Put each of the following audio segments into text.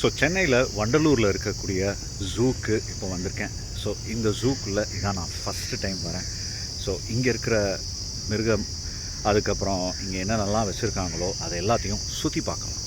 So சென்னையில் வண்டலூரில் இருக்கக்கூடிய ஜூக்கு இப்போ வந்திருக்கேன். ஸோ இந்த ஜூக்குள்ளே இதான் நான் ஃபஸ்ட்டு டைம் வரேன். ஸோ இங்கே இருக்கிற மிருகம், அதுக்கப்புறம் இங்கே என்னென்னலாம் வச்சுருக்காங்களோ அதை எல்லாத்தையும் சுற்றி பார்க்கலாம்.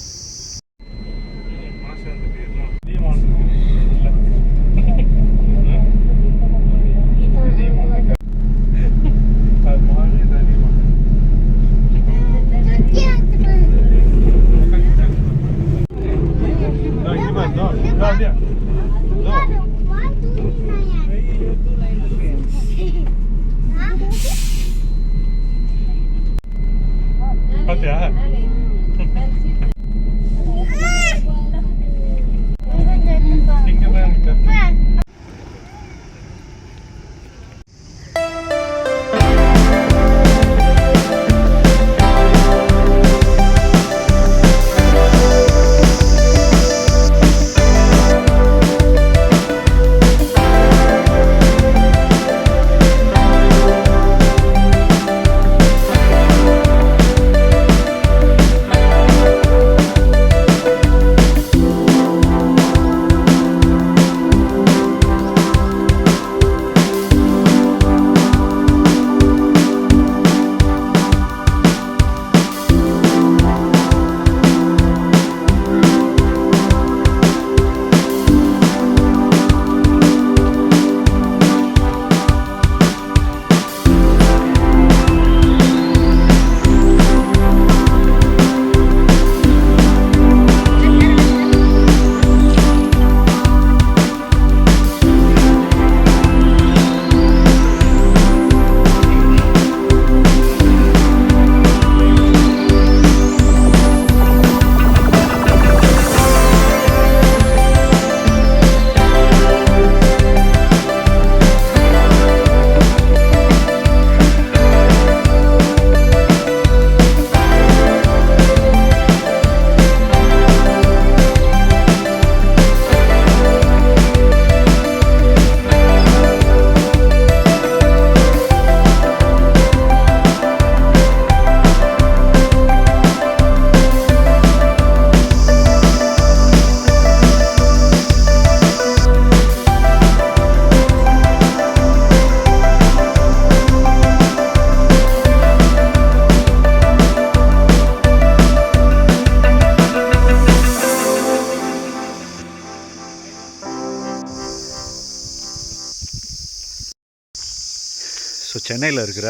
ஸோ சென்னையில் இருக்கிற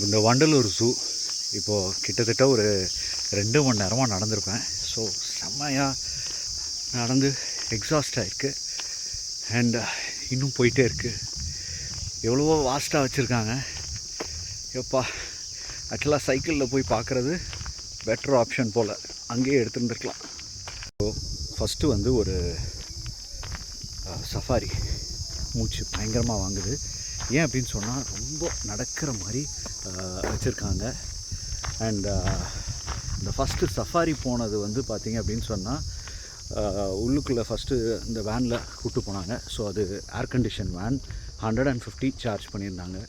இந்த வண்டலூர் ஜூ இப்போது கிட்டத்தட்ட ஒரு 2 மணி நேரமாக நடந்திருப்பேன். ஸோ செம்மையாக நடந்து எக்ஸாஸ்ட் ஆகிருக்கு. அண்ட் இன்னும் போயிட்டே இருக்குது. எவ்வளவோ வாஸ்ட்டாக வச்சுருக்காங்க. எப்பா, ஆக்சுவலாக சைக்கிளில் போய் பார்க்குறது பெட்டர் ஆப்ஷன் போல், அங்கேயே எடுத்துருந்துருக்கலாம். ஸோ ஃபஸ்ட்டு வந்து ஒரு சஃபாரி மூச்சு பயங்கரமாக வாங்குது. ஏன் அப்படின்னு சொன்னால் ரொம்ப நடக்கிற மாதிரி வச்சுருக்காங்க. அண்ட் இந்த ஃபஸ்ட்டு சஃபாரி போனது வந்து பார்த்திங்க அப்படின்னு சொன்னால் உள்ளுக்குள்ளே ஃபஸ்ட்டு இந்த வேனில் கூப்பிட்டு போனாங்க. ஸோ அது ஏர் கண்டிஷன் வேன், 150 சார்ஜ் பண்ணியிருந்தாங்க.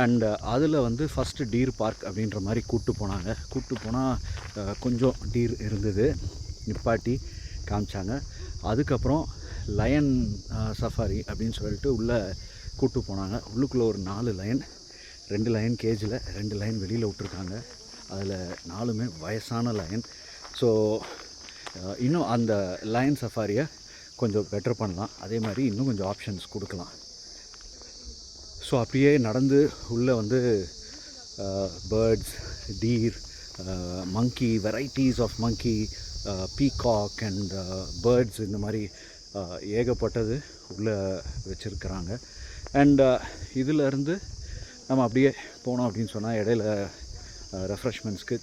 அண்ட் அதில் வந்து ஃபஸ்ட்டு டீர் பார்க் அப்படின்ற மாதிரி கூப்பிட்டு போனாங்க. கூப்பிட்டு போனால் கொஞ்சம் டீர் இருந்தது, நிப்பாட்டி காமிச்சாங்க. அதுக்கப்புறம் லயன் சஃபாரி அப்படின்னு சொல்லிட்டு உள்ளே கூப்பிட்டு போனாங்க. உள்ளுக்குள்ளே ஒரு 4 லயன், 2 லயன் கேஜில், 2 லயன் வெளியில் விட்ருக்காங்க. அதில் 4மே வயசான லயன். ஸோ இன்னும் அந்த லயன் சஃபாரியை கொஞ்சம் பெட்டர் பண்ணலாம். அதே மாதிரி இன்னும் கொஞ்சம் ஆப்ஷன்ஸ் கொடுக்கலாம். ஸோ அப்படியே நடந்து உள்ளே வந்து birds, deer, monkey, varieties of monkey, peacock and birds, இந்த மாதிரி ஏகப்பட்டது உள்ளே வச்சுருக்கிறாங்க. அண்ட் இதிலேருந்து நம்ம அப்படியே போனோம் அப்படின்னு சொன்னால் இடையில ரெஃப்ரெஷ்மெண்ட்ஸ்க்கு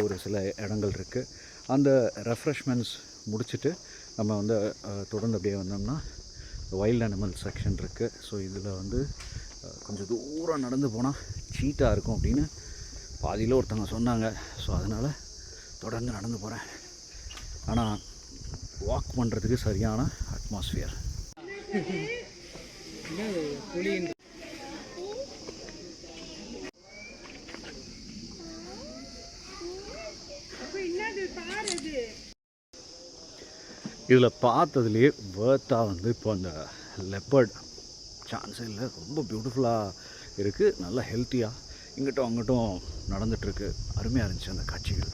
ஒரு சில இடங்கள் இருக்குது. அந்த ரெஃப்ரெஷ்மெண்ட்ஸ் முடிச்சுட்டு நம்ம வந்து தொடர்ந்து அப்படியே வந்தோம்னா வைல்ட் அனிமல் செக்ஷன் இருக்குது. ஸோ இதில் வந்து கொஞ்சம் தூரம் நடந்து போனால் சீட்டாக இருக்கும் அப்படின்னு பாதியில் ஒருத்தவங்க சொன்னாங்க. ஸோ அதனால் தொடர்ந்து நடந்து போகிறேன். ஆனால் வாக் பண்ணுறதுக்கு சரியான அட்மாஸ்ஃபியர். இதில் பார்த்ததுலேயே வேர்த்தாக வந்து இப்போ அந்த லெப்பர்ட் சான்ஸே இல்லை, ரொம்ப பியூட்டிஃபுல்லாக இருக்குது, நல்லா ஹெல்த்தியாக இங்கிட்டும் அங்கிட்டும் நடந்துகிட்ருக்கு. அருமையாக இருந்துச்சு அந்த காட்சிகள்.